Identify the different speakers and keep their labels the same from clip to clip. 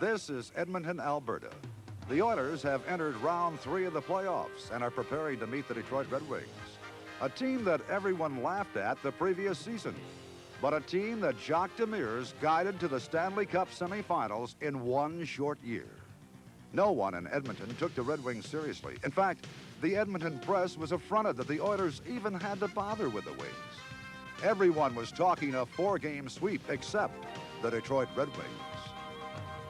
Speaker 1: This is Edmonton, Alberta. The Oilers have entered round 3 of the playoffs and are preparing to meet the Detroit Red Wings, a team that everyone laughed at the previous season, but a team that Jacques Demers guided to the Stanley Cup semifinals in 1 short year. No one in Edmonton took the Red Wings seriously. In fact, the Edmonton press was affronted that the Oilers even had to bother with the Wings. Everyone was talking a 4-game sweep except the Detroit Red Wings.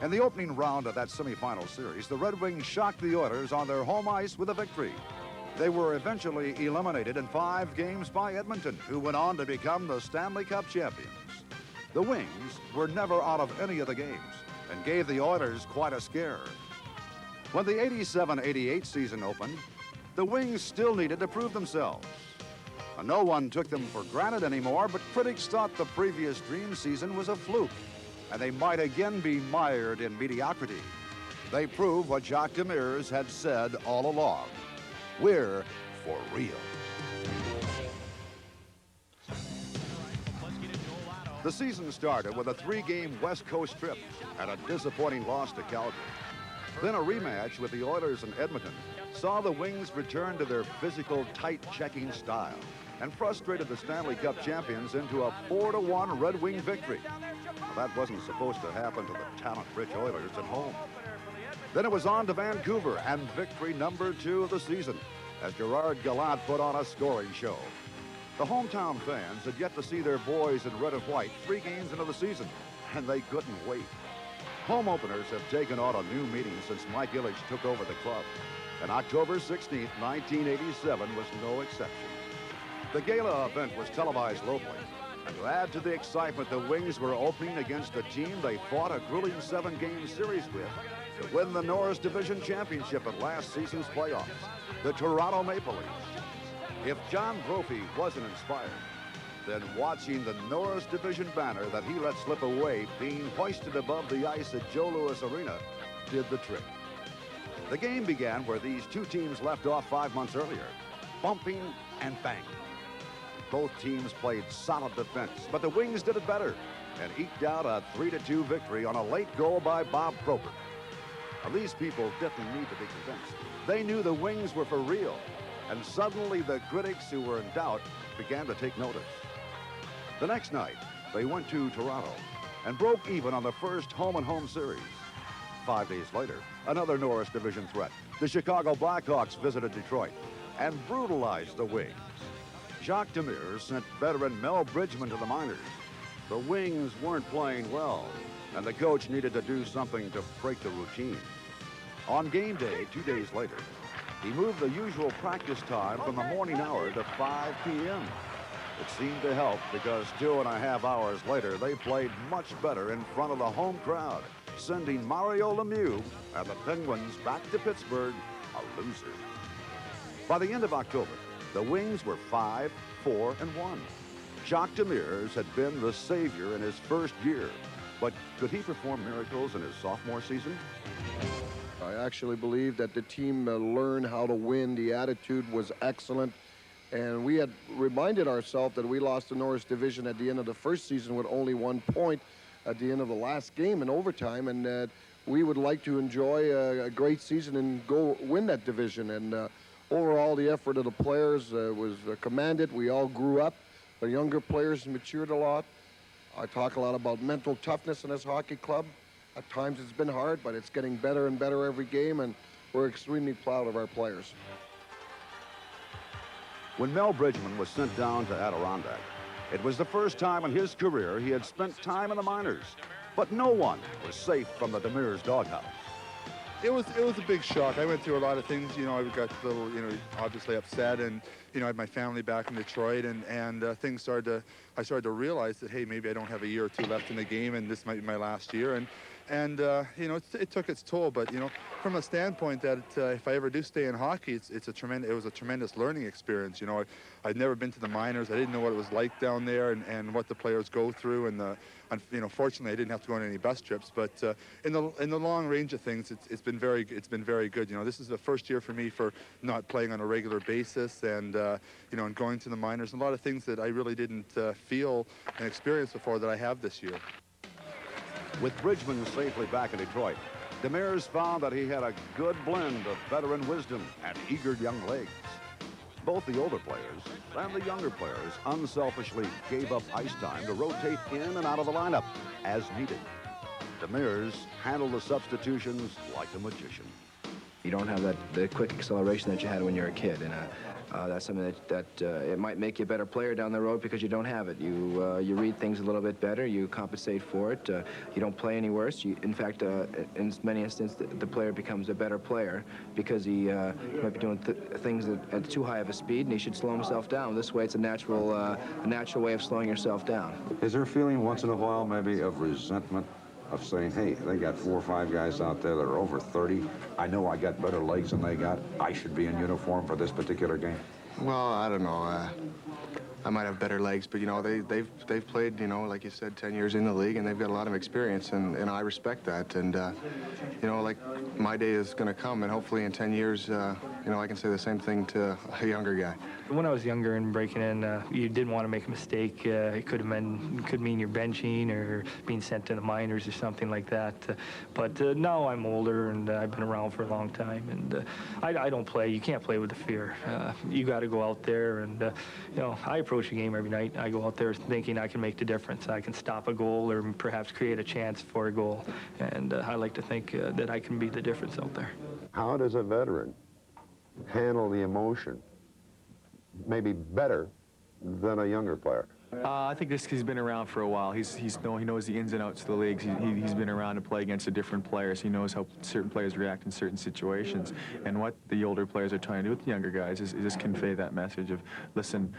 Speaker 1: In the opening round of that semifinal series, the Red Wings shocked the Oilers on their home ice with a victory. They were eventually eliminated in 5 games by Edmonton, who went on to become the Stanley Cup champions. The Wings were never out of any of the games and gave the Oilers quite a scare. When the 87-88 season opened, the Wings still needed to prove themselves. No one took them for granted anymore, but critics thought the previous dream season was a fluke, and they might again be mired in mediocrity. They proved what Jacques Demers had said all along. We're for real. The season started with a 3-game West Coast trip and a disappointing loss to Calgary. Then a rematch with the Oilers in Edmonton saw the Wings return to their physical, tight-checking style and frustrated the Stanley Cup champions into a 4-1 Red Wing victory. Well, that wasn't supposed to happen to the talent-rich Oilers at home. Then it was on to Vancouver and victory number 2 of the season as Gerard Gallant put on a scoring show. The hometown fans had yet to see their boys in red and white 3 games into the season, and they couldn't wait. Home openers have taken on a new meaning since Mike Ilitch took over the club, and October 16, 1987 was no exception. The gala event was televised locally, and to add to the excitement, the Wings were opening against the team they fought a grueling 7-game series with to win the Norris Division Championship at last season's playoffs, the Toronto Maple Leafs. If John Brophy wasn't inspired, then watching the Norris Division banner that he let slip away being hoisted above the ice at Joe Louis Arena did the trick. The game began where these 2 teams left off 5 months earlier, bumping and banging. Both teams played solid defense, but the Wings did it better and eked out a 3-2 victory on a late goal by Bob Probert. Now, these people didn't need to be convinced. They knew the Wings were for real, and suddenly the critics who were in doubt began to take notice. The next night, they went to Toronto and broke even on the first home-and-home series. 5 days later, another Norris Division threat. The Chicago Blackhawks visited Detroit and brutalized the Wings. Jacques Demers sent veteran Mel Bridgman to the minors. The Wings weren't playing well, and the coach needed to do something to break the routine. On game day, 2 days later, he moved the usual practice time from the morning hour to 5 p.m. It seemed to help because 2.5 hours later, they played much better in front of the home crowd, sending Mario Lemieux and the Penguins back to Pittsburgh a loser. By the end of October, the Wings were 5-4-1. Jacques Demers had been the savior in his first year, but could he perform miracles in his sophomore season?
Speaker 2: I actually believe that the team learned how to win. The attitude was excellent. And we had reminded ourselves that we lost the Norris Division at the end of the first season with only 1 point at the end of the last game in overtime. And that we would like to enjoy a great season and go win that division. And overall, the effort of the players was commended. We all grew up. The younger players matured a lot. I talk a lot about mental toughness in this hockey club. At times it's been hard, but it's getting better and better every game, and we're extremely proud of our players.
Speaker 1: When Mel Bridgman was sent down to Adirondack, it was the first time in his career he had spent time in the minors. But no one was safe from the Demers doghouse.
Speaker 3: It was a big shock. I went through a lot of things. You know, I got a little, obviously upset, and I had my family back in Detroit, and I started to realize that, hey, maybe I don't have a year or 2 left in the game, and this might be my last year, and it took its toll. But from a standpoint that if I ever do stay in hockey, it was a tremendous learning experience. I'd never been to the minors. I didn't know what it was like down there, and what the players go through, and fortunately I didn't have to go on any bus trips. But in the long range of things, it's been very good. This is the first year for me for not playing on a regular basis, and and going to the minors. A lot of things that I really didn't feel and experience before that I have this year.
Speaker 1: With Redmond safely back in Detroit, Demers found that he had a good blend of veteran wisdom and eager young legs. Both the older players and the younger players unselfishly gave up ice time to rotate in and out of the lineup as needed. Demers handled the substitutions like a magician.
Speaker 4: You don't have the quick acceleration that you had when you were a kid, and that's something that it might make you a better player down the road because you don't have it. You read things a little bit better. You compensate for it. You don't play any worse. In fact, in many instances, the player becomes a better player because he might be doing things at too high of a speed, and he should slow himself down. This way, it's a natural way of slowing yourself down.
Speaker 5: Is there a feeling once in a while, maybe, of resentment? Of saying, hey, they got 4 or 5 guys out there that are over 30. I know I got better legs than they got. I should be in uniform for this particular game.
Speaker 6: Well, I don't know. I might have better legs, but, you know, they've played, you know, like you said, 10 years in the league, and they've got a lot of experience, and I respect that. And, you know, like, my day is going to come, and hopefully in 10 years, you know, I can say the same thing to a younger guy.
Speaker 7: When I was younger and breaking in, you didn't want to make a mistake. It could mean you're benching or being sent to the minors or something like that. But now I'm older and I've been around for a long time, and I don't play. You can't play with the fear. You got to go out there, and you know, I approach a game every night. I go out there thinking I can make the difference. I can stop a goal or perhaps create a chance for a goal, and I like to think that I can be the difference out there.
Speaker 5: How does a veteran handle the emotion maybe better than a younger player?
Speaker 8: I think this he's been around for a while. He knows the ins and outs of the leagues. He's been around to play against the different players. He knows how certain players react in certain situations. And what the older players are trying to do with the younger guys is just convey that message of, listen,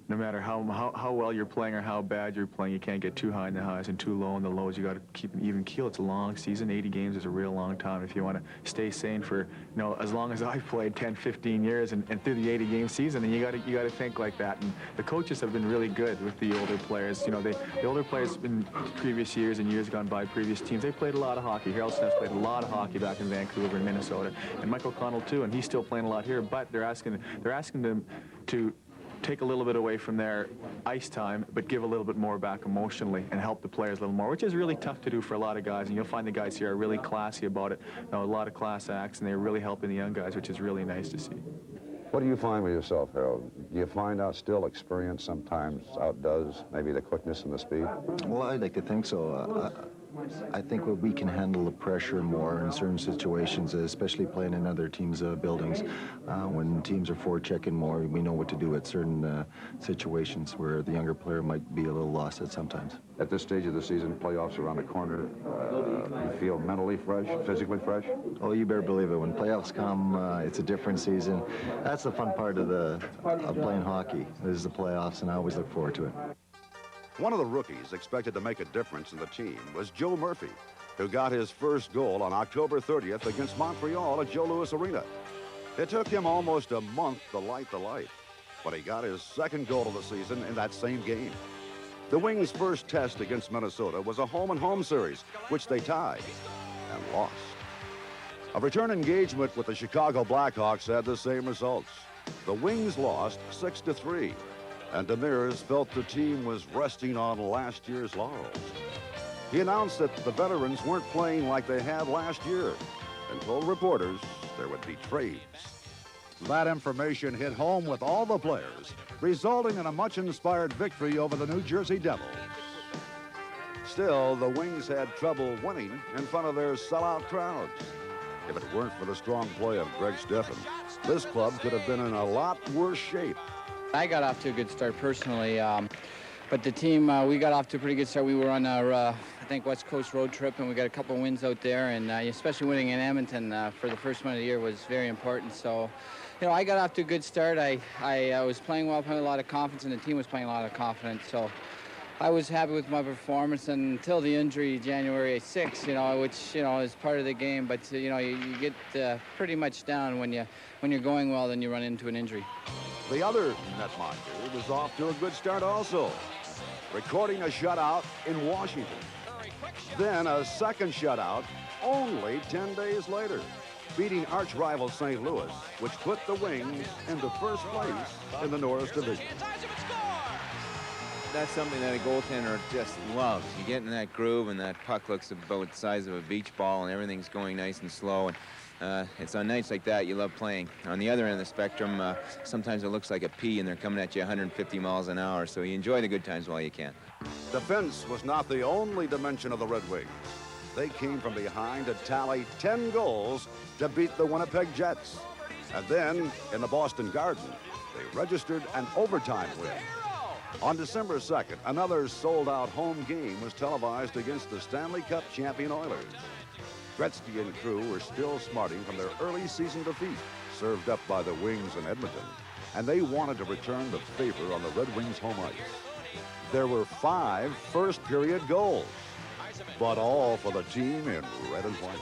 Speaker 8: no matter how well you're playing or how bad you're playing, you can't get too high in the highs and too low in the lows. You got to keep an even keel. It's a long season. 80 games is a real long time. If you want to stay sane for, you know, as long as I've played, 10, 15 years, and through the 80-game season, and you got to think like that. And the coaches have been really good with the older players. You know, the older players in previous years and years gone by, previous teams, they played a lot of hockey. Harold Smith played a lot of hockey back in Vancouver and Minnesota, and Mike O'Connell too, and he's still playing a lot here. But they're asking them to take a little bit away from their ice time, but give a little bit more back emotionally and help the players a little more, which is really tough to do for a lot of guys. And you'll find the guys here are really classy about it. You know, a lot of class acts, and they're really helping the young guys, which is really nice to see.
Speaker 5: What do you find with yourself, Harold? Do you find out still experience sometimes outdoes maybe the quickness and the speed?
Speaker 9: Well, I'd like to think so. I think we can handle the pressure more in certain situations, especially playing in other teams' buildings. When teams are forechecking more, we know what to do at certain situations where the younger player might be a little lost at sometimes.
Speaker 5: At this stage of the season, playoffs around the corner, you feel mentally fresh, physically fresh?
Speaker 9: Oh, you better believe it. When playoffs come, it's a different season. That's the fun part of playing hockey, is the playoffs, and I always look forward to it.
Speaker 1: One of the rookies expected to make a difference in the team was Joe Murphy, who got his first goal on October 30th against Montreal at Joe Louis Arena. It took him almost a month to light the light, but he got his second goal of the season in that same game. The Wings' first test against Minnesota was a home-and-home series, which they tied and lost. A return engagement with the Chicago Blackhawks had the same results. The Wings lost 6-3. And Demers felt the team was resting on last year's laurels. He announced that the veterans weren't playing like they had last year and told reporters there would be trades. That information hit home with all the players, resulting in a much-inspired victory over the New Jersey Devils. Still, the Wings had trouble winning in front of their sellout crowds. If it weren't for the strong play of Greg Steffen, this club could have been in a lot worse shape.
Speaker 10: I got off to a good start personally, but the team, we got off to a pretty good start. We were on our, I think, West Coast road trip, and we got a couple of wins out there, and especially winning in Edmonton for the first one of the year was very important. So, you know, I got off to a good start. I was playing well, playing a lot of confidence, and the team was playing a lot of confidence. So I was happy with my performance until the injury January 6th, you know, which, you know, is part of the game. But, you know, you get pretty much down when you're going well, then you run into an injury.
Speaker 1: The other netminder was off to a good start also, recording a shutout in Washington. Then a second shutout only 10 days later, beating arch-rival St. Louis, which put the Wings into first place in the Norris division.
Speaker 11: that's something that a goaltender just loves. You get in that groove, and that puck looks about the size of a beach ball, and everything's going nice and slow. And it's on nights like that you love playing. On the other end of the spectrum, sometimes it looks like a pea, and they're coming at you 150 miles an hour. So you enjoy the good times while you can.
Speaker 1: Defense was not the only dimension of the Red Wings. They came from behind to tally 10 goals to beat the Winnipeg Jets. And then, in the Boston Garden, they registered an overtime win. On December 2nd, another sold-out home game was televised against the Stanley Cup champion Oilers. Gretzky and crew were still smarting from their early season defeat, served up by the Wings in Edmonton, and they wanted to return the favor on the Red Wings' home ice. There were 5 first-period goals, but all for the team in red and white.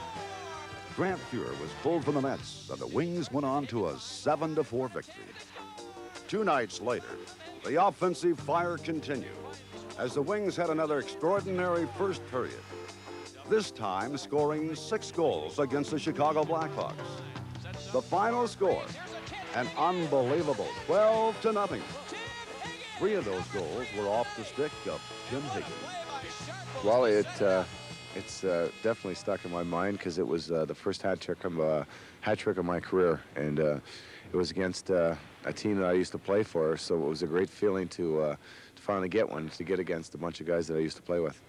Speaker 1: Grant Fuhr was pulled from the nets, and the Wings went on to a 7-4 victory. 2 nights later, the offensive fire continued as the Wings had another extraordinary first period, this time scoring 6 goals against the Chicago Blackhawks. The final score, an unbelievable 12-0. 3 of those goals were off the stick of Tim Higgins.
Speaker 12: Well, it's definitely stuck in my mind because it was the first hat trick of my career, and it was against a team that I used to play for. So it was a great feeling to finally get one, to get against a bunch of guys that I used to play with.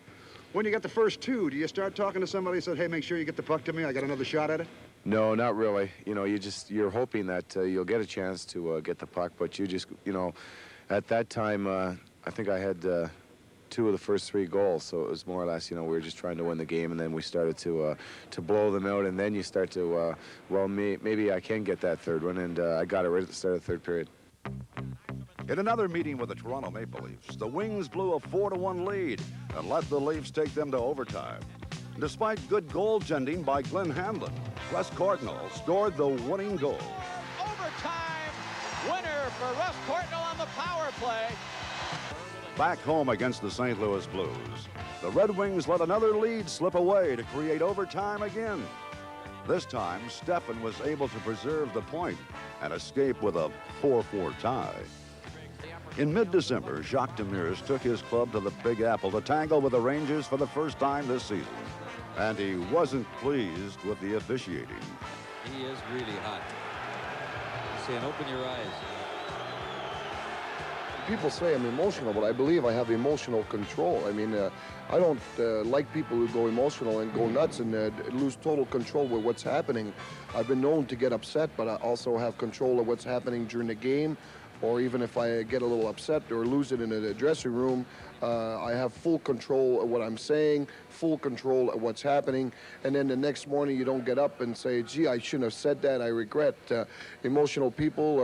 Speaker 1: When you get the first 2, do you start talking to somebody and say, hey, make sure you get the puck to me, I got another shot at it?
Speaker 12: No, not really. You know, you're hoping that you'll get a chance to get the puck, but you just, you know, at that time, I think I had 2 of the first 3 goals, so it was more or less, you know, we were just trying to win the game, and then we started to blow them out, and then you start to, well, maybe I can get that 3rd one, and I got it right at the start of the 3rd period.
Speaker 1: In another meeting with the Toronto Maple Leafs, the Wings blew a 4-1 lead and let the Leafs take them to overtime. Despite good goaltending by Glenn Hanlon, Russ Courtnall scored the winning goal.
Speaker 13: Overtime winner for Russ Courtnall on the power play.
Speaker 1: Back home against the St. Louis Blues, the Red Wings let another lead slip away to create overtime again. This time, Stefan was able to preserve the point and escape with a 4-4 tie. In mid-December, Jacques Demers took his club to the Big Apple to tangle with the Rangers for the first time this season. And he wasn't pleased with the officiating.
Speaker 14: He is really hot. He's saying, open your eyes.
Speaker 2: People say I'm emotional, but I believe I have emotional control. I mean, I don't like people who go emotional and go nuts and lose total control with what's happening. I've been known to get upset, but I also have control of what's happening during the game, or even if I get a little upset or lose it in the dressing room, I have full control of what I'm saying, full control of what's happening, and then the next morning you don't get up and say, gee, I shouldn't have said that, I regret. Emotional people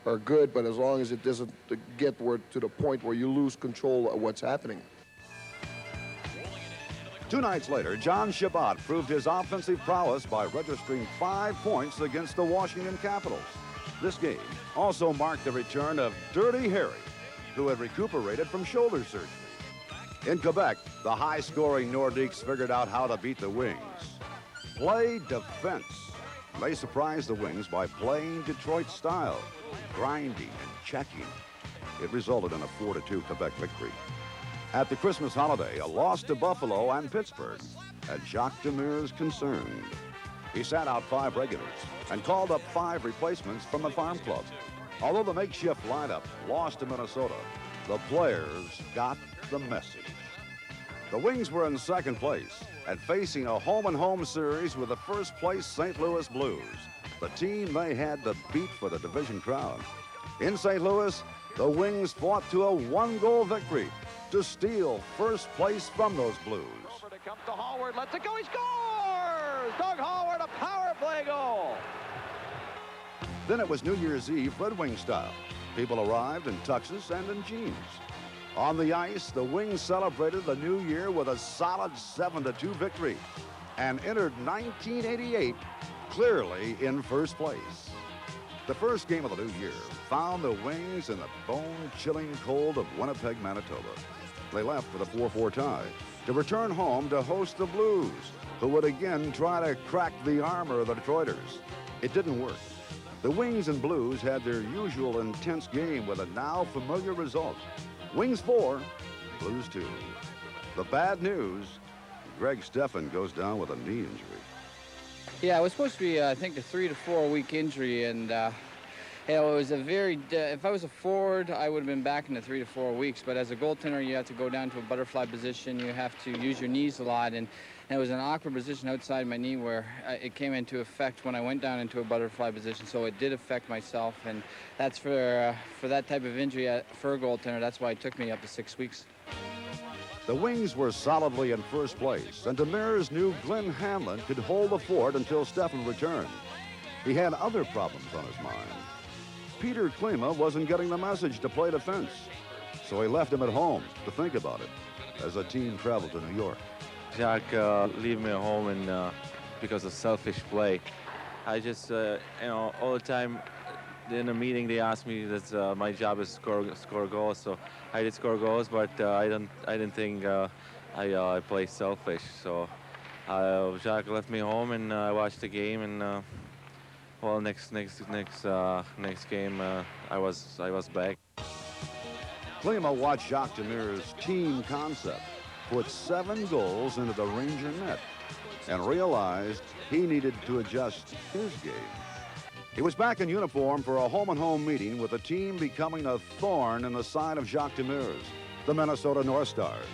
Speaker 2: are good, but as long as it doesn't get to the point where you lose control of what's happening.
Speaker 1: 2 nights later, John Shabbat proved his offensive prowess by registering 5 points against the Washington Capitals. This game also marked the return of Dirty Harry, who had recuperated from shoulder surgery. In Quebec, the high-scoring Nordiques figured out how to beat the Wings. Play defense. They surprised the Wings by playing Detroit style, grinding and checking. It resulted in a 4-2 Quebec victory. At the Christmas holiday, a loss to Buffalo and Pittsburgh had Jacques Demers concerned. He sat out 5 regulars and called up 5 replacements from the farm club. Although the makeshift lineup lost to Minnesota, the players got the message. The Wings were in 2nd place and facing a home-and-home series with the first-place St. Louis Blues, the team they had to beat for the division crown. In St. Louis, the Wings fought to a 1-goal victory to steal first place from those Blues.
Speaker 13: Over to come to Hallward, lets it go, he scores! Doug Hallward, a power play goal.
Speaker 1: Then it was New Year's Eve Red Wing style. People arrived in tuxes and in jeans. On the ice, the Wings celebrated the new year with a solid 7-2 victory and entered 1988 clearly in first place. The first game of the new year found the Wings in the bone-chilling cold of Winnipeg, Manitoba. They left with a 4-4 tie to return home to host the Blues, who would again try to crack the armor of the Detroiters. It didn't work. The Wings and Blues had their usual intense game with a now familiar result. Wings 4, Blues 2. The bad news, Greg Steffen goes down with a knee injury.
Speaker 10: Yeah, it was supposed to be, I think, a 3 to 4 week injury, and you know, it was a very, if I was a forward, I would have been back in the 3 to 4 weeks, but as a goaltender, you have to go down to a butterfly position, you have to use your knees a lot, and it was an awkward position outside my knee where it came into effect when I went down into a butterfly position, so it did affect myself, and that's for that type of injury for a goaltender, that's why it took me up to 6 weeks.
Speaker 1: The Wings were solidly in first place, and Demers knew Glenn Hanlon could hold the fort until Steffen returned. He had other problems on his mind. Peter Klima wasn't getting the message to play defense, so he left him at home to think about it as the team traveled to New York.
Speaker 15: Jacques leave me at home and because of selfish play. I just, you know, all the time in a meeting they asked me that my job is score goals, so I did score goals, but I didn't think I play selfish. So Jacques left me home and I watched the game and well, next game I was back.
Speaker 1: Klima watched Jacques Demers' team concept put 7 goals into the Ranger net and realized he needed to adjust his game. He was back in uniform for a home-and-home meeting with the team becoming a thorn in the side of Jacques Demers, the Minnesota North Stars.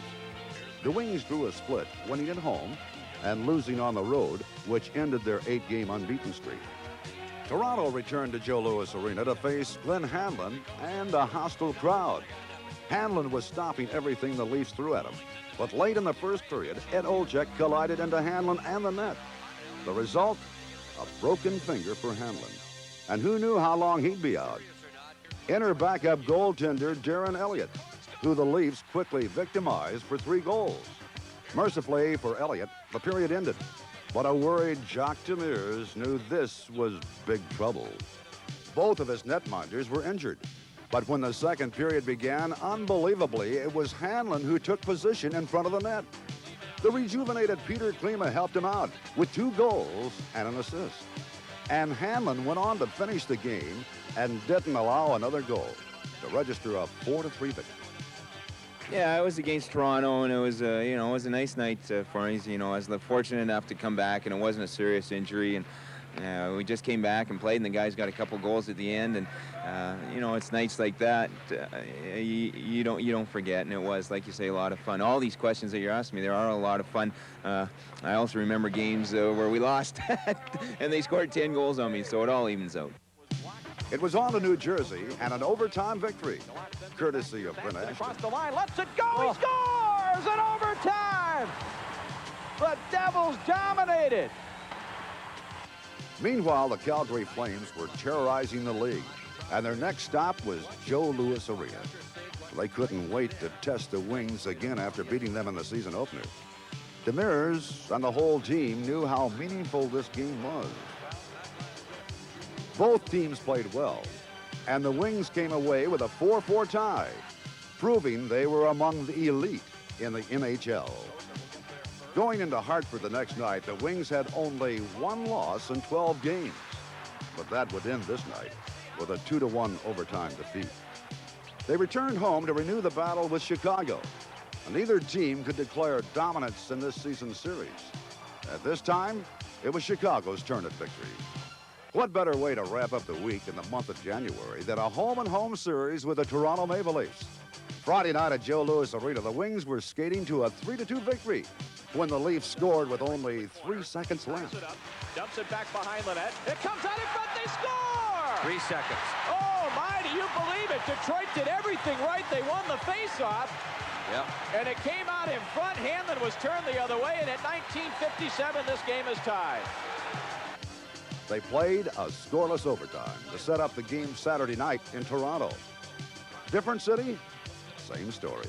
Speaker 1: The Wings drew a split, winning at home and losing on the road, which ended their 8-game unbeaten streak. Toronto returned to Joe Louis Arena to face Glenn Hanlon and a hostile crowd. Hanlon was stopping everything the Leafs threw at him, but late in the first period, Ed Olczyk collided into Hanlon and the net. The result, a broken finger for Hanlon. And who knew how long he'd be out? Enter backup goaltender Darren Elliott, who the Leafs quickly victimized for 3 goals. Mercifully for Elliott, the period ended. But a worried Jacques Demers knew this was big trouble. Both of his netminders were injured. But when the second period began, unbelievably, it was Hanlon who took position in front of the net. The rejuvenated Peter Klima helped him out with 2 goals and an assist. And Hanlon went on to finish the game and didn't allow another goal to register a 4-3 victory.
Speaker 11: Yeah, I was against Toronto, and it was, you know, it was a nice night for us. You know, I was fortunate enough to come back, and it wasn't a serious injury, and we just came back and played, and the guys got a couple goals at the end, and you know, it's nights like that you don't forget, and it was, like you say, a lot of fun. All these questions that you're asking me, there are a lot of fun. I also remember games where we lost, and they scored 10 goals on me, so it all evens out.
Speaker 1: It was on to New Jersey and an overtime victory, courtesy of Brent Ashton.
Speaker 13: Across the line, lets it go, he scores in overtime! The Devils dominated!
Speaker 1: Meanwhile, the Calgary Flames were terrorizing the league, and their next stop was Joe Louis Arena. They couldn't wait to test the Wings again after beating them in the season opener. Demers and the whole team knew how meaningful this game was. Both teams played well, and the Wings came away with a 4-4 tie, proving they were among the elite in the NHL. Going into Hartford the next night, the Wings had only 1 loss in 12 games, but that would end this night with a 2-1 overtime defeat. They returned home to renew the battle with Chicago, and neither team could declare dominance in this season's series. At this time, it was Chicago's turn at victory. What better way to wrap up the week in the month of January than a home-and-home series with the Toronto Maple Leafs? Friday night at Joe Louis Arena, the Wings were skating to a 3-2 victory when the Leafs scored with only 3 seconds left.
Speaker 13: Dumps it back behind the net. It comes out in front, they score!
Speaker 14: 3 seconds.
Speaker 13: Oh, my, do you believe it? Detroit did everything right. They won the faceoff.
Speaker 14: Yep.
Speaker 13: And it came out in front. Hanlon was turned the other way, and at 19:57, this game is tied.
Speaker 1: They played a scoreless overtime to set up the game Saturday night in Toronto. Different city, same story.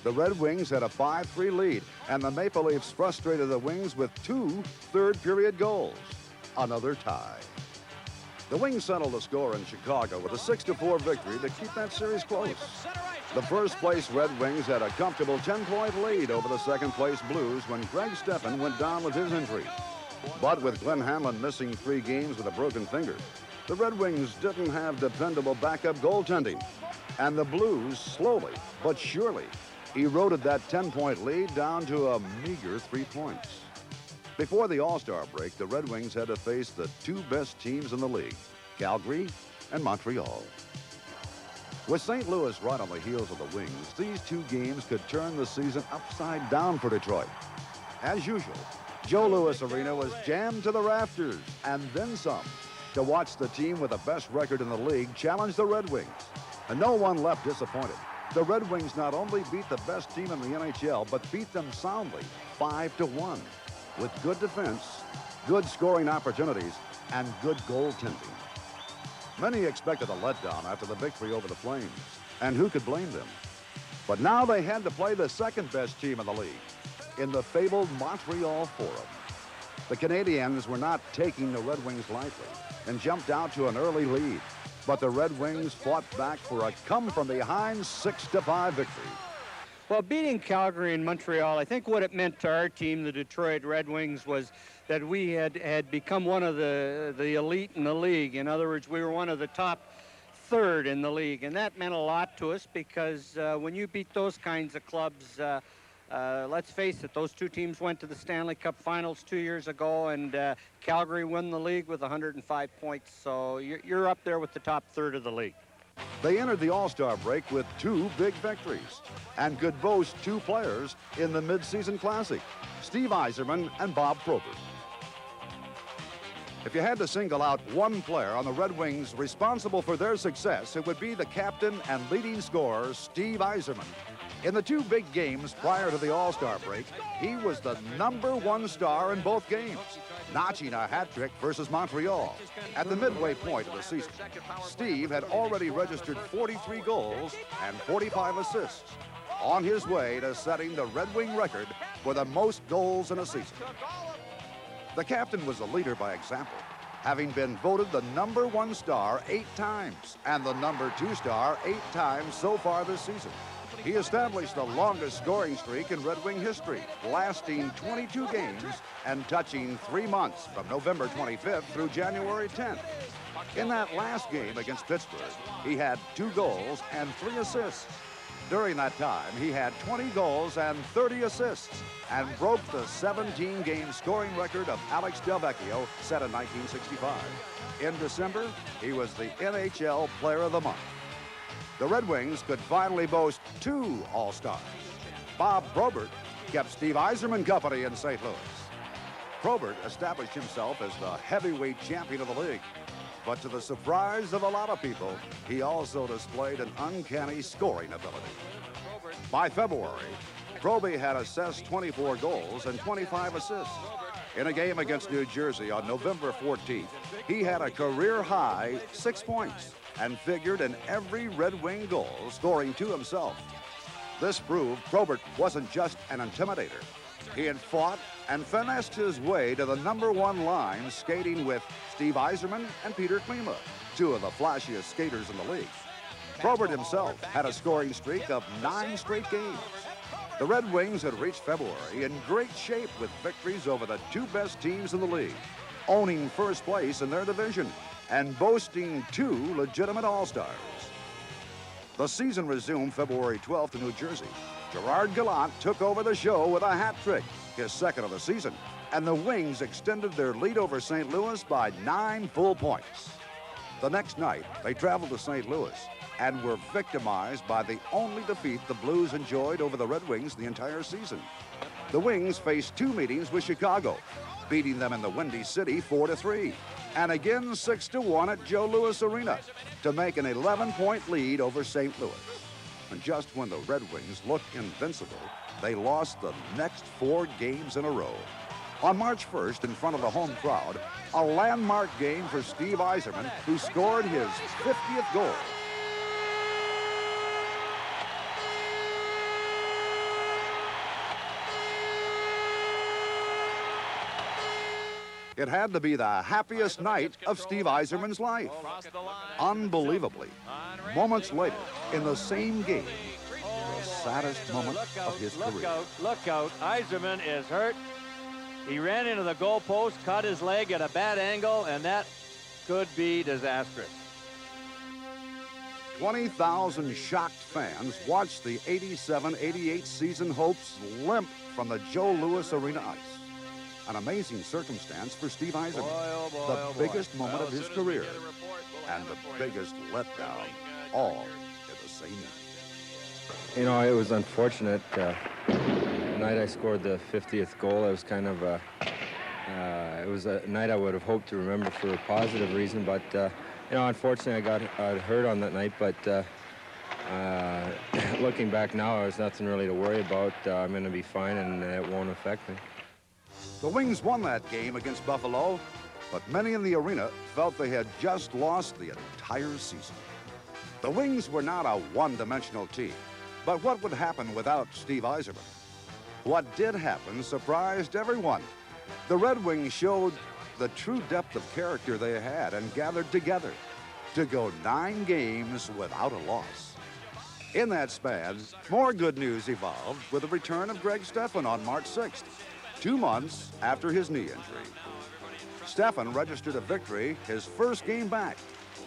Speaker 1: The Red Wings had a 5-3 lead, and the Maple Leafs frustrated the Wings with 2 third-period goals. Another tie. The Wings settled the score in Chicago with a 6-4 victory to keep that series close. The first-place Red Wings had a comfortable 10-point lead over the second-place Blues when Greg Steffen went down with his injury. But with Glenn Hanlon missing 3 games with a broken finger, the Red Wings didn't have dependable backup goaltending. And the Blues slowly but surely eroded that 10-point lead down to a meager 3 points. Before the All-Star break, the Red Wings had to face the two best teams in the league, Calgary and Montreal. With St. Louis right on the heels of the Wings, these two games could turn the season upside down for Detroit. As usual, Joe Louis Arena was jammed to the rafters and then some to watch the team with the best record in the league challenge the Red Wings. And no one left disappointed. The Red Wings not only beat the best team in the NHL, but beat them soundly, 5-1, with good defense, good scoring opportunities, and good goaltending. Many expected a letdown after the victory over the Flames, and who could blame them? But now they had to play the second-best team in the league, in the fabled Montreal Forum. The Canadiens were not taking the Red Wings lightly and jumped out to an early lead. But the Red Wings fought back for a come-from-behind 6-5 victory.
Speaker 16: Well, beating Calgary and Montreal, I think what it meant to our team, the Detroit Red Wings, was that we had become one of the elite in the league. In other words, we were one of the top third in the league, and that meant a lot to us because when you beat those kinds of clubs, let's face it, those two teams went to the Stanley Cup Finals 2 years ago, and Calgary won the league with 105 points, so you're up there with the top third of the league.
Speaker 1: They entered the All-Star break with two big victories and could boast two players in the mid-season classic, Steve Eiserman and Bob Probert. If you had to single out one player on the Red Wings responsible for their success, it would be the captain and leading scorer, Steve Eiserman. In the two big games prior to the All-Star break, he was the #1 star in both games, notching a hat trick versus Montreal. At the midway point of the season, Steve had already registered 43 goals and 45 assists, on his way to setting the Red Wing record for the most goals in a season. The captain was a leader by example, having been voted the #1 star 8 times and the #2 star 8 times so far this season. He established the longest scoring streak in Red Wing history, lasting 22 games and touching 3 months from November 25th through January 10th. In that last game against Pittsburgh, he had 2 goals and 3 assists. During that time, he had 20 goals and 30 assists and broke the 17-game scoring record of Alex Delvecchio set in 1965. In December, he was the NHL Player of the Month. The Red Wings could finally boast 2 All-Stars. Bob Probert kept Steve Eiserman company in St. Louis. Probert established himself as the heavyweight champion of the league. But to the surprise of a lot of people, he also displayed an uncanny scoring ability. By February, Proby had assessed 24 goals and 25 assists. In a game against New Jersey on November 14th, he had a career-high 6 points and figured in every Red Wing goal, scoring 2 himself. This proved Probert wasn't just an intimidator. He had fought and finessed his way to the #1 line, skating with Steve Eiserman and Peter Klima, 2 of the flashiest skaters in the league. Probert himself had a scoring streak of 9 straight games. The Red Wings had reached February in great shape with victories over the 2 best teams in the league, owning first place in their division and boasting 2 legitimate All-Stars. The season resumed February 12th in New Jersey. Gerard Gallant took over the show with a hat trick, his second of the season, and the Wings extended their lead over St. Louis by 9 full points. The next night, they traveled to St. Louis and were victimized by the only defeat the Blues enjoyed over the Red Wings the entire season. The Wings faced 2 meetings with Chicago, beating them in the Windy City 4-3, and again 6-1 at Joe Louis Arena to make an 11-point lead over St. Louis. And just when the Red Wings looked invincible, they lost the next 4 games in a row. On March 1st, in front of the home crowd, a landmark game for Steve Eiserman, who scored his 50th goal. It had to be the happiest night of Steve Eiserman's life. Unbelievably, moments later, in the same game, the saddest moment of his career.
Speaker 13: Look out, Eiserman is hurt. He ran into the goalpost, cut his leg at a bad angle, and that could be disastrous.
Speaker 1: 20,000 shocked fans watched the 87-88 season hopes limp from the Joe Louis Arena ice. An amazing circumstance for Steve Eiserman, the biggest moment of his career, and the biggest letdown, all in the same evening.
Speaker 17: You know, it was unfortunate. The night I scored the 50th goal, it was kind of it was a night I would have hoped to remember for a positive reason, but you know, unfortunately, I got hurt on that night, but looking back now, there's nothing really to worry about. I'm going to be fine, and it won't affect me.
Speaker 1: The Wings won that game against Buffalo, but many in the arena felt they had just lost the entire season. The Wings were not a one-dimensional team, but what would happen without Steve Eiserman? What did happen surprised everyone. The Red Wings showed the true depth of character they had and gathered together to go 9 games without a loss. In that span, more good news evolved with the return of Greg Stephan on March 6th, 2 months after his knee injury. Stephan registered a victory his first game back.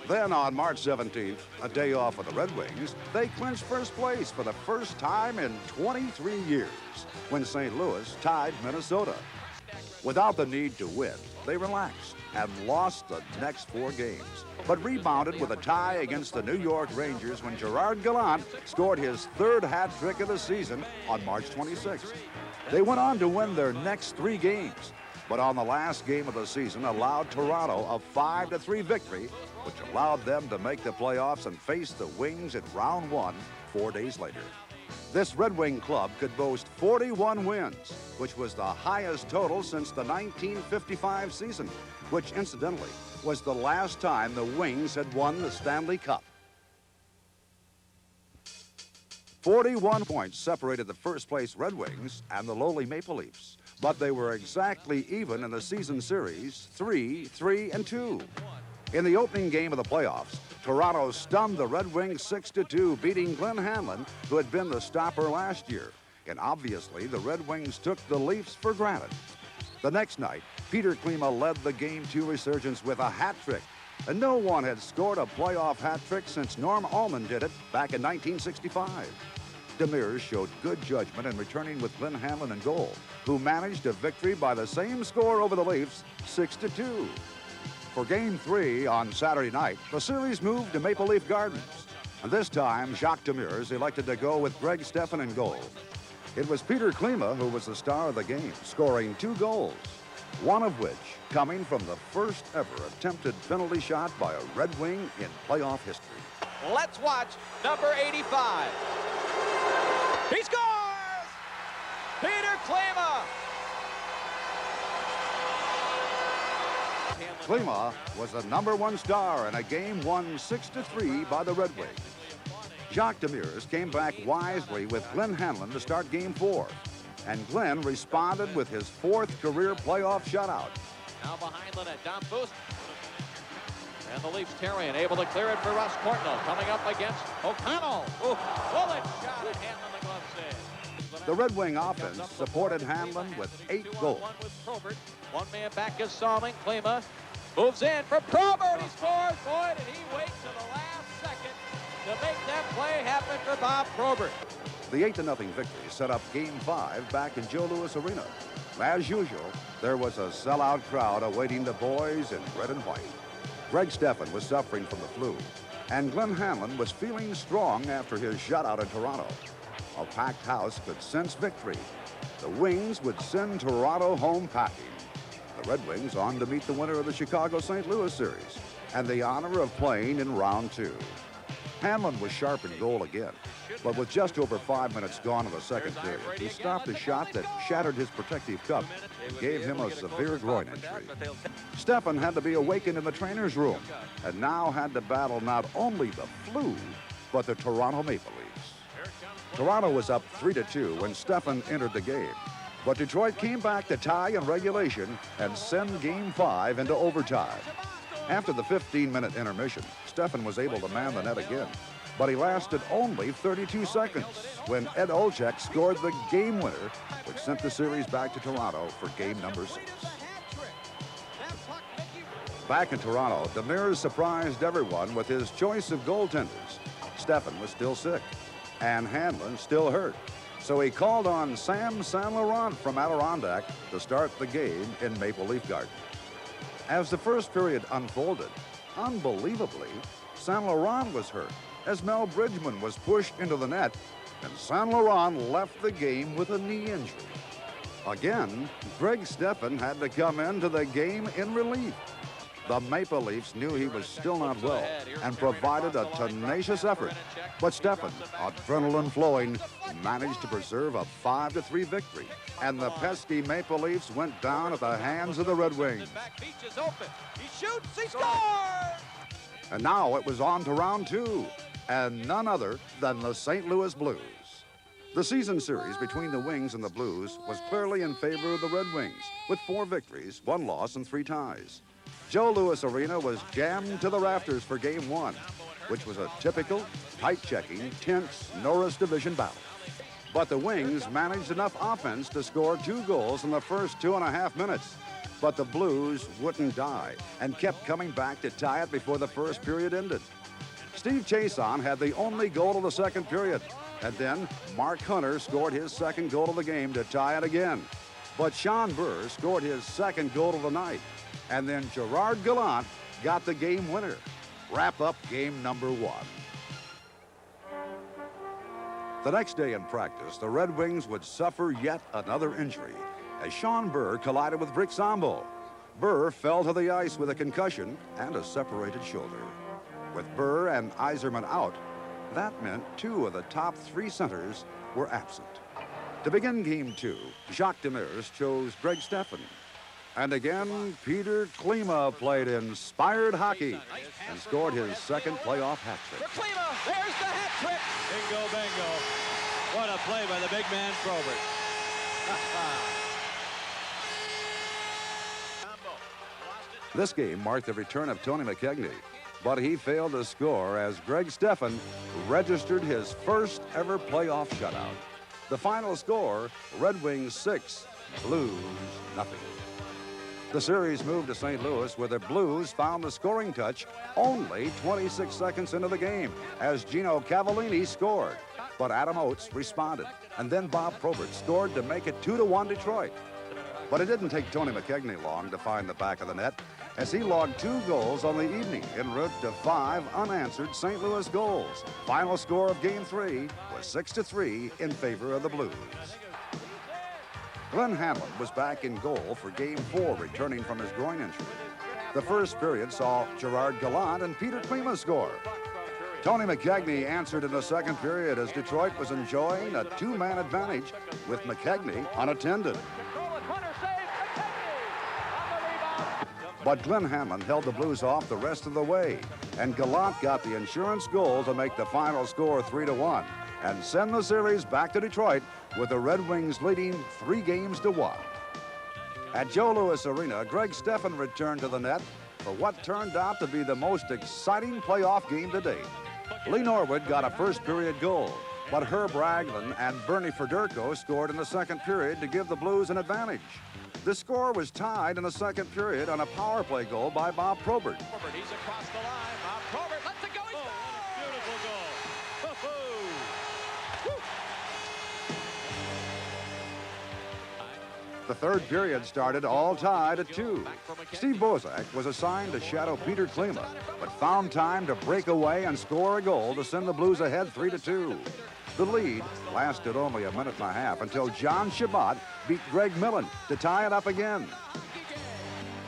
Speaker 1: Then on March 17th, a day off for the Red Wings, they clinched first place for the first time in 23 years when St. Louis tied Minnesota. Without the need to win, they relaxed and lost the next 4 games, but rebounded with a tie against the New York Rangers when Gerard Gallant scored his 3rd hat trick of the season on March 26th. They went on to win their next 3 games, but on the last game of the season allowed Toronto a 5-3 victory, which allowed them to make the playoffs and face the Wings in round 1 4 days later. This Red Wing club could boast 41 wins, which was the highest total since the 1955 season, which incidentally was the last time the Wings had won the Stanley Cup. 41 points separated the first-place Red Wings and the lowly Maple Leafs, but they were exactly even in the season series, 3-3-2. In the opening game of the playoffs, Toronto stunned the Red Wings 6-2, beating Glenn Hanlon, who had been the stopper last year. And obviously, the Red Wings took the Leafs for granted. The next night, Peter Klima led the Game 2 resurgence with a hat trick. And no one had scored a playoff hat trick since Norm Allman did it back in 1965. Demers showed good judgment in returning with Glenn Hanlon in goal, who managed a victory by the same score over the Leafs, 6-2. For Game 3 on Saturday night, the series moved to Maple Leaf Gardens. And this time, Jacques Demers elected to go with Greg Stephan in goal. It was Peter Klima who was the star of the game, scoring 2 goals, one of which coming from the first ever attempted penalty shot by a Red Wing in playoff history.
Speaker 13: Let's watch number 85. He scores! Peter Klima!
Speaker 1: Klima was the #1 star in a game won 6-3 by the Red Wings. Jacques Demers came back wisely with Glenn Hanlon to start Game 4. And Glenn responded with his 4th career playoff shutout.
Speaker 13: Now behind the net, down boost. And the Leafs Terrian able to clear it for Russ Courtnall. Coming up against O'Connell. Bullet shot at Hanlon, the glove save.
Speaker 1: The Red Wing offense supported Hanlon with 8 goals.
Speaker 13: One with Probert. One man back is Salming. Klima moves in for Probert. He scores, Boyd, and he waits to the last second to make that play happen for Bob Probert.
Speaker 1: The 8-0 victory set up Game 5 back in Joe Louis Arena. As usual, there was a sellout crowd awaiting the boys in red and white. Greg Stephan was suffering from the flu, and Glenn Hanlon was feeling strong after his shutout in Toronto. A packed house could sense victory. The Wings would send Toronto home packing. The Red Wings on to meet the winner of the Chicago-St. Louis series and the honor of playing in round 2. Hanlon was sharp in goal again, but with just over 5 minutes gone in the second period, he stopped a shot that shattered his protective cup and gave him a severe groin injury. Stephan had to be awakened in the trainer's room and now had to battle not only the flu, but the Toronto Maple Leafs. Toronto was up 3-2 when Stephan entered the game, but Detroit came back to tie in regulation and send Game 5 into overtime. After the 15-minute intermission, Stephan was able to man the net again, but he lasted only 32 seconds when Ed Olczyk scored the game winner, which sent the series back to Toronto for game number 6. Back in Toronto, Demers surprised everyone with his choice of goaltenders. Steffen was still sick, and Hanlon still hurt. So he called on Sam Saint Laurent from Adirondack to start the game in Maple Leaf Garden. As the first period unfolded, unbelievably, Saint Laurent was hurt as Mel Bridgman was pushed into the net, and Saint Laurent left the game with a knee injury. Again, Greg Steffen had to come into the game in relief. The Maple Leafs knew he was still not well and provided a tenacious effort. But Steffen, adrenaline flowing, managed to preserve a 5-3 victory. And the pesky Maple Leafs went down at the hands of the Red Wings.
Speaker 13: Beach is open. He shoots. He scores!
Speaker 1: And now it was on to round 2, and none other than the St. Louis Blues. The season series between the Wings and the Blues was clearly in favor of the Red Wings, with 4 victories, 1 loss, and 3 ties. Joe Louis Arena was jammed to the rafters for Game 1, which was a typical, tight-checking, tense Norris division battle. But the Wings managed enough offense to score 2 goals in the first 2.5 minutes. But the Blues wouldn't die and kept coming back to tie it before the first period ended. Steve Chason had the only goal of the second period, and then Mark Hunter scored his second goal of the game to tie it again. But Sean Burr scored his second goal of the night, and then Gerard Gallant got the game winner. Wrap up game number 1. The next day in practice, the Red Wings would suffer yet another injury as Sean Burr collided with Rick Zombo. Burr fell to the ice with a concussion and a separated shoulder. With Burr and Eiserman out, that meant 2 of the top 3 centers were absent. To begin Game 2, Jacques Demers chose Greg Steffen. And again, Peter Klima played inspired hockey and scored his second playoff hat trick.
Speaker 13: Klima, there's the hat trick.
Speaker 14: Bingo, bingo. What a play by the big man, Probert.
Speaker 1: This game marked the return of Tony McKegney, but he failed to score as Greg Steffen registered his first ever playoff shutout. The final score, Red Wings 6, Blues nothing. The series moved to St. Louis, where the Blues found the scoring touch only 26 seconds into the game as Gino Cavallini scored. But Adam Oates responded, and then Bob Probert scored to make it 2-1 Detroit. But it didn't take Tony McKegney long to find the back of the net, as he logged 2 goals on the evening en route to 5 unanswered St. Louis goals. Final score of Game 3 was 6-3 in favor of the Blues. Glenn Hanlon was back in goal for Game 4, returning from his groin injury. The first period saw Gerard Gallant and Peter Klima score. Tony McKegney answered in the second period as Detroit was enjoying a 2-man advantage with McKegney unattended. But Glenn Hanlon held the Blues off the rest of the way, and Gallant got the insurance goal to make the final score 3-1 and send the series back to Detroit with the Red Wings leading 3-1. At Joe Louis Arena, Greg Steffen returned to the net for what turned out to be the most exciting playoff game to date. Lee Norwood got a first-period goal, but Herb Ragland and Bernie Federko scored in the second period to give the Blues an advantage. The score was tied in the second period on a power play goal by Bob Probert.
Speaker 13: He's across the line. Bob Probert lets it go. He scores! Beautiful goal.
Speaker 1: The third period started all tied at 2. Steve Bozak was assigned to shadow Peter Klima, but found time to break away and score a goal to send the Blues ahead 3-2. The lead lasted only a minute and a half until John Shabbat beat Greg Millen to tie it up again.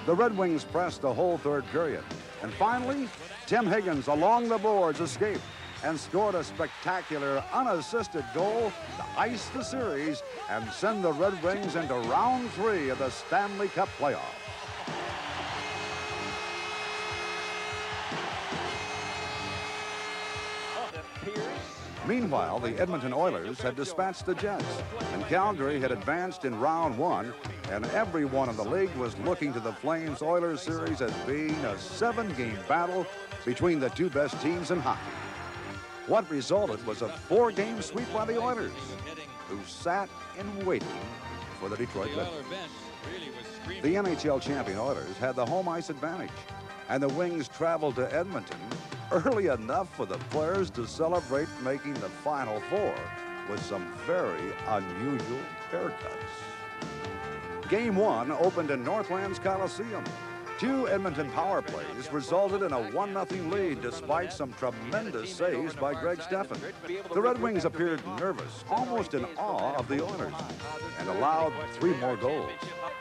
Speaker 1: The Red Wings pressed the whole third period. And finally, Tim Higgins along the boards escaped and scored a spectacular unassisted goal to ice the series and send the Red Wings into round 3 of the Stanley Cup playoffs. Meanwhile, the Edmonton Oilers had dispatched the Jets, and Calgary had advanced in round 1, and everyone in the league was looking to the Flames-Oilers series as being a 7-game battle between the 2 best teams in hockey. What resulted was a 4-game sweep by the Oilers, who sat in waiting for the Detroit Red Wings. The NHL champion Oilers had the home ice advantage, and the Wings traveled to Edmonton early enough for the players to celebrate making the Final Four with some very unusual haircuts. Game 1 opened in Northland's Coliseum. 2 Edmonton power plays resulted in a 1-0 lead despite some tremendous saves by Greg Steffen. The Red Wings appeared nervous, almost in awe of the Oilers, and allowed 3 more goals.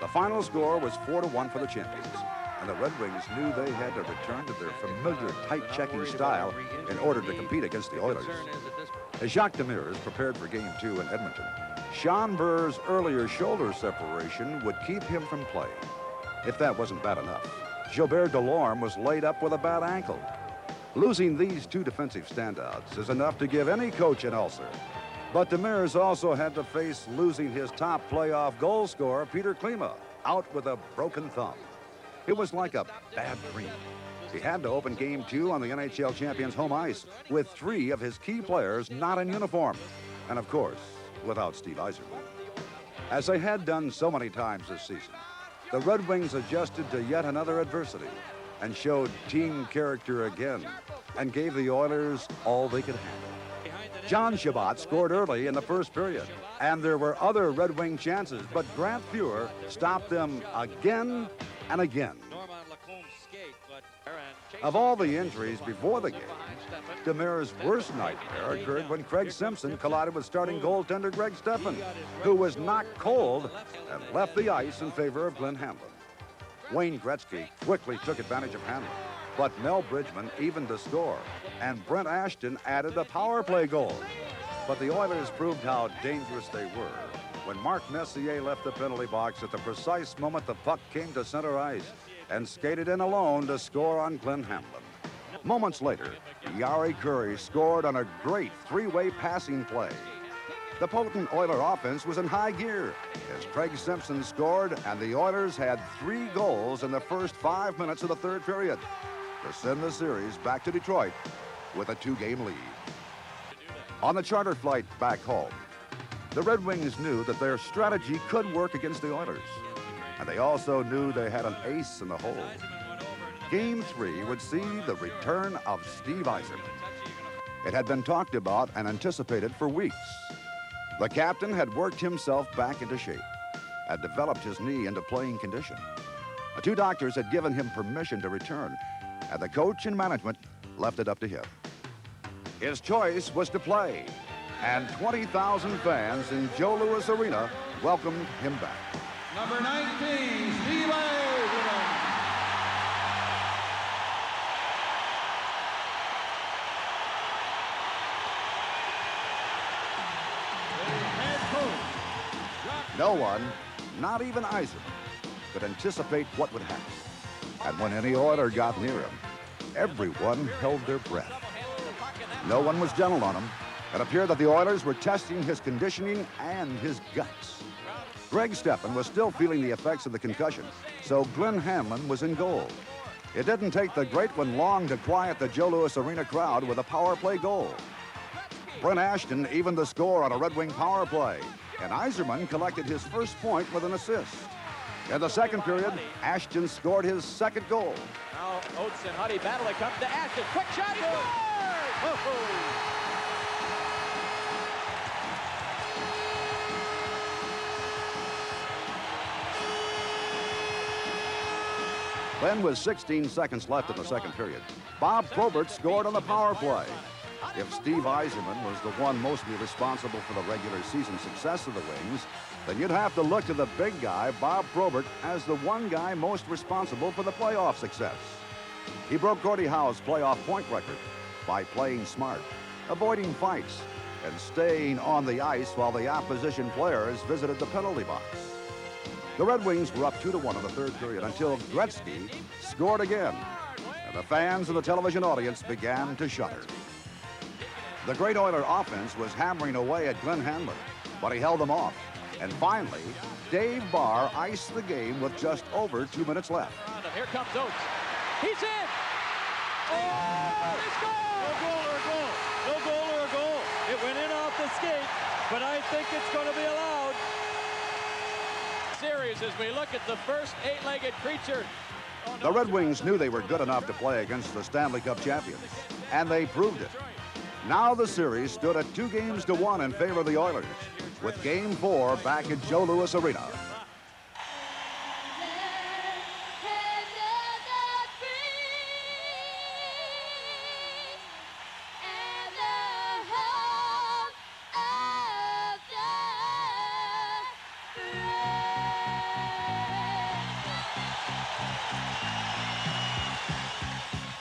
Speaker 1: The final score was 4-1 for the champions, and the Red Wings knew they had to return to their familiar tight-checking style in order to compete against the Oilers. As Jacques Demers prepared for Game 2 in Edmonton, Sean Burr's earlier shoulder separation would keep him from play. If that wasn't bad enough, Gilbert Delorme was laid up with a bad ankle. Losing these 2 defensive standouts is enough to give any coach an ulcer. But Demers also had to face losing his top playoff goal scorer, Peter Klima, out with a broken thumb. It was like a bad dream. He had to open Game 2 on the NHL champions' home ice with 3 of his key players not in uniform. And of course, without Steve Eiserman. As they had done so many times this season, the Red Wings adjusted to yet another adversity and showed team character again and gave the Oilers all they could handle. John Shabbat scored early in the first period, and there were other Red Wing chances, but Grant Fuhr stopped them again and again. Of all the injuries before the game, Demers' worst nightmare occurred when Craig Simpson collided with starting goaltender Greg Steffen, who was knocked cold and left the ice in favor of Glenn Hamlin. Wayne Gretzky quickly took advantage of Hamlin, but Mel Bridgman evened the score, and Brent Ashton added a power play goal. But the Oilers proved how dangerous they were when Mark Messier left the penalty box at the precise moment the puck came to center ice and skated in alone to score on Glenn Hamlin. Moments later, Yari Curry scored on a great 3-way passing play. The potent Oiler offense was in high gear as Craig Simpson scored, and the Oilers had 3 goals in the first 5 minutes of the third period to send the series back to Detroit with a 2-game lead. On the charter flight back home, the Red Wings knew that their strategy could work against the Oilers, and they also knew they had an ace in the hole. Game 3 would see the return of Steve Eiserman. It had been talked about and anticipated for weeks. The captain had worked himself back into shape, had developed his knee into playing condition. The 2 doctors had given him permission to return, and the coach and management left it up to him. His choice was to play, and 20,000 fans in Joe Louis Arena welcomed him back.
Speaker 18: Number 19, Steve Eiserman.
Speaker 1: No one, not even Eiserman, could anticipate what would happen. And when any Oiler got near him, everyone held their breath. No one was gentle on him. It appeared that the Oilers were testing his conditioning and his guts. Greg Steffen was still feeling the effects of the concussion, so Glenn Hamlin was in goal. It didn't take the great one long to quiet the Joe Louis Arena crowd with a power play goal. Brent Ashton evened the score on a Red Wing power play, and Eiserman collected his first point with an assist. In the second period, Ashton scored his second goal.
Speaker 13: Now Oates and Huddy battle. It comes to Ashton. Quick shot. He scores!
Speaker 1: Then, with 16 seconds left in the second period, Bob Probert scored on the power play. If Steve Eiserman was the one mostly responsible for the regular season success of the Wings, then you'd have to look to the big guy, Bob Probert, as the one guy most responsible for the playoff success. He broke Gordie Howe's playoff point record by playing smart, avoiding fights, and staying on the ice while the opposition players visited the penalty box. The Red Wings were up 2-1 in the third period until Gretzky scored again, and the fans and the television audience began to shudder. The great Oiler offense was hammering away at Glenn Hamlin, but he held them off. And finally, Dave Barr iced the game with just over 2 minutes left.
Speaker 13: Here comes Oates. He's in! Oh, they score!
Speaker 14: No goal or a goal. No goal or a goal. It went in off the skate, but I think it's going to be allowed.
Speaker 13: Series as we look at the first 8-legged creature.
Speaker 1: The Red Wings knew they were good enough to play against the Stanley Cup champions. and they proved it. Now the series stood at 2-1 in favor of the Oilers, with Game 4 back at Joe Louis Arena.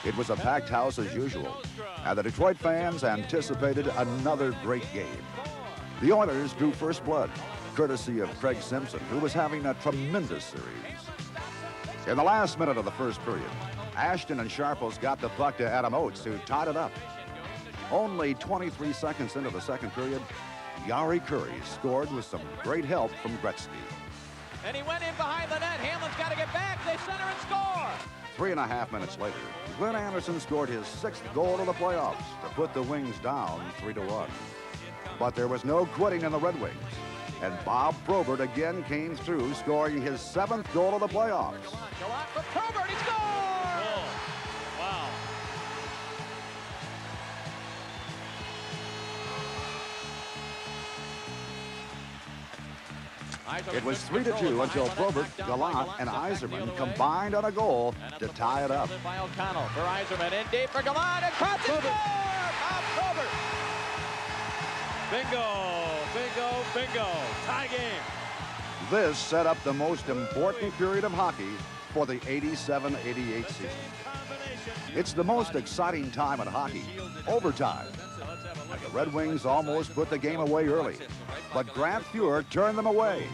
Speaker 1: It was a packed house as usual, and the Detroit fans anticipated another great game. The Oilers drew first blood, courtesy of Craig Simpson, who was having a tremendous series. In the last minute of the first period, Ashton and Sharples got the puck to Adam Oates, who tied it up. Only 23 seconds into the second period, Yari Curry scored with some great help from Gretzky.
Speaker 13: And he went in behind the net. Hanlon's got to get back. They center and score.
Speaker 1: 3.5 minutes later, Glenn Anderson scored his 6th goal of the playoffs to put the Wings down 3-1. But there was no quitting in the Red Wings, and Bob Probert again came through, scoring his 7th goal of the playoffs.
Speaker 13: Gallant for Probert. He scores! Oh, wow.
Speaker 1: It was 3-2 until Probert, Gallant, and Eiserman combined on a goal to tie it up.
Speaker 13: By O'Connell for Eiserman, in deep for Gallant, and cross and score! Bob Probert.
Speaker 14: Bingo, bingo, bingo. Tie game.
Speaker 1: This set up the most important period of hockey for the 87-88 season. It's the most exciting time in hockey, overtime. And the Red Wings almost put the game away early, but Grant Fuhr turned them away.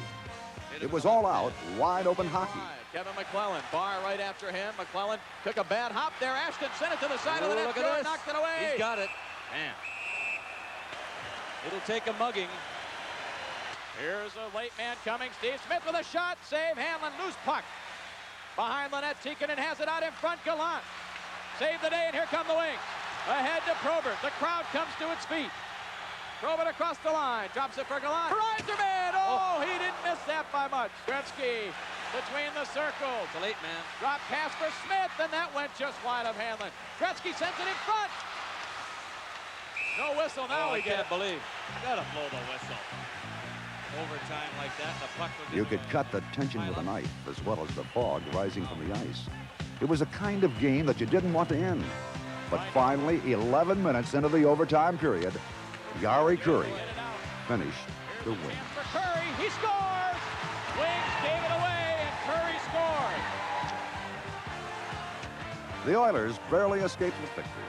Speaker 1: It was all out, wide open hockey.
Speaker 13: Kevin McClellan, Barr right after him. McClellan took a bad hop there. Ashton sent it to the side of the net.
Speaker 14: Look at
Speaker 13: Fuhr
Speaker 14: this.
Speaker 13: knocked it away.
Speaker 14: He's got it. Man. It'll take a mugging.
Speaker 13: Here's a late man coming. Steve Smith with a shot. Save. Hanlon. Loose puck. Behind the net. Tikkanen has it out in front. Gallant. Save the day, and here come the Wings. Ahead to Probert. The crowd comes to its feet. Probert across the line. Drops it for Gallant. For Eiserman. Oh, he didn't miss that by much. Gretzky between the circles.
Speaker 14: It's a late man.
Speaker 13: Drop pass for Smith, and that went just wide of Hanlon. Gretzky sends it in front. No whistle now.
Speaker 14: I can't believe. Gotta blow the whistle. Overtime like that, the puck will get
Speaker 1: You could cut the tension with a knife, as well as the fog rising from the ice. It was a kind of game that you didn't want to end. But finally, 11 minutes into the overtime period, Yari Curry finished the win.
Speaker 13: For Curry, he scores! Wings gave it away, and Curry scored.
Speaker 1: The Oilers barely escaped with victory.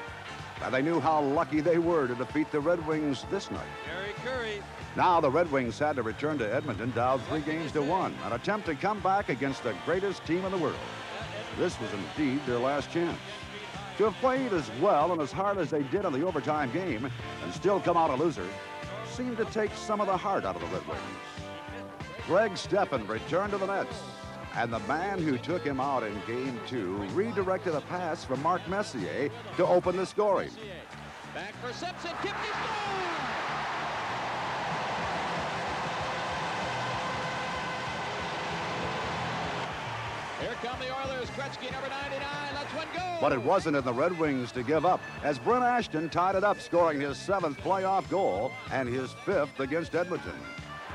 Speaker 1: And they knew how lucky they were to defeat the Red Wings this night.
Speaker 14: Yari Curry.
Speaker 1: Now the Red Wings had to return to Edmonton down 3-1, an attempt to come back against the greatest team in the world. This was indeed their last chance. To have played as well and as hard as they did in the overtime game and still come out a loser seemed to take some of the heart out of the Red Wings. Greg Steffen returned to the nets, and the man who took him out in Game 2 redirected a pass from Mark Messier to open the scoring.
Speaker 13: Back for Simpson, Kipney scores! Here come the Oilers. Gretzky, number 99. Let's win goal.
Speaker 1: But it wasn't in the Red Wings to give up, as Brent Ashton tied it up, scoring his 7th playoff goal and his 5th against Edmonton.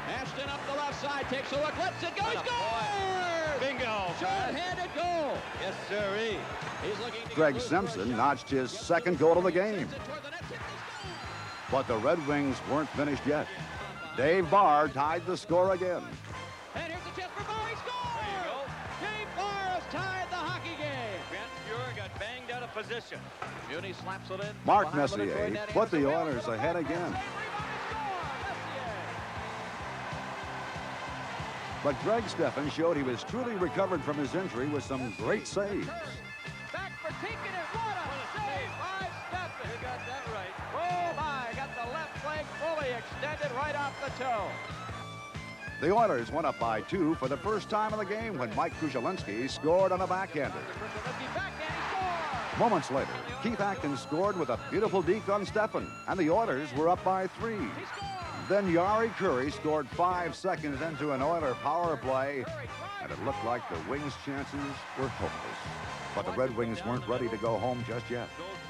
Speaker 13: Ashton up the left side, takes a look, lets it go, he scores!
Speaker 14: Bingo!
Speaker 13: Short-handed goal.
Speaker 14: Yes, sirree.
Speaker 13: He's looking to
Speaker 1: Greg Simpson notched his 2nd goal of the game. But the Red Wings weren't finished yet. Dave Barr tied the score again.
Speaker 13: And here's a chance for Barr, he scores! There you go. Dave Barr has tied the hockey game.
Speaker 14: Grant Fuhr got banged out of position.
Speaker 13: Muni slaps it in.
Speaker 1: Mark Messier put the Oilers ahead again. But Greg Steffen showed he was truly recovered from his injury with some great saves.
Speaker 13: Back for Tikkanen, what a save by Steffen.
Speaker 14: You got that right.
Speaker 13: Oh my, got the left leg fully extended right off the toe.
Speaker 1: The Oilers went up by 2 for the first time in the game when Mike Krushelinski scored on a backhander. Moments later, Keith Atkins scored with a beautiful deke on Steffen, and the Oilers were up by 3. Then Yari Curry scored 5 seconds into an Oiler power play, and it looked like the Wings' chances were hopeless. But the Red Wings weren't ready to go home just yet.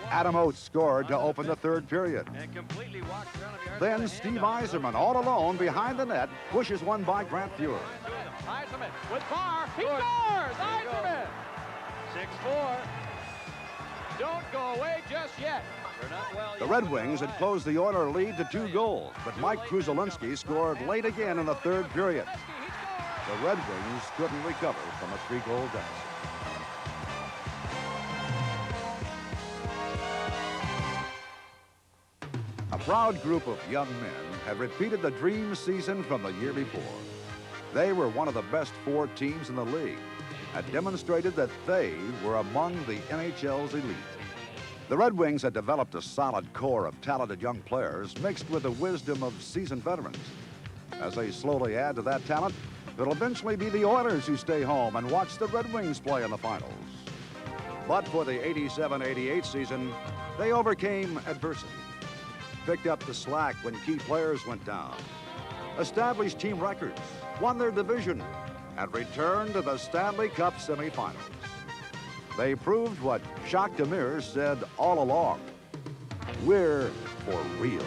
Speaker 1: Adam Oates scored to open the third period.
Speaker 14: And completely walked around on the yard.
Speaker 1: Then Steve Eiserman, all alone behind the net, pushes one by Grant Fuhr.
Speaker 13: Eiserman with Barr. He scores! Eiserman!
Speaker 14: 6-4.
Speaker 13: Don't go away just yet.
Speaker 1: The Red Wings had closed the Oiler lead to 2 goals, but Mike Kruzelinski scored late again in the third period. The Red Wings couldn't recover from a 3-goal deficit. A proud group of young men had repeated the dream season from the year before. They were one of the best 4 teams in the league and demonstrated that they were among the NHL's elite. The Red Wings had developed a solid core of talented young players mixed with the wisdom of seasoned veterans. As they slowly add to that talent, it'll eventually be the Oilers who stay home and watch the Red Wings play in the finals. But for the 87-88 season, they overcame adversity, picked up the slack when key players went down, established team records, won their division, and returned to the Stanley Cup semifinals. They proved what Jacques Demers said all along: we're for real.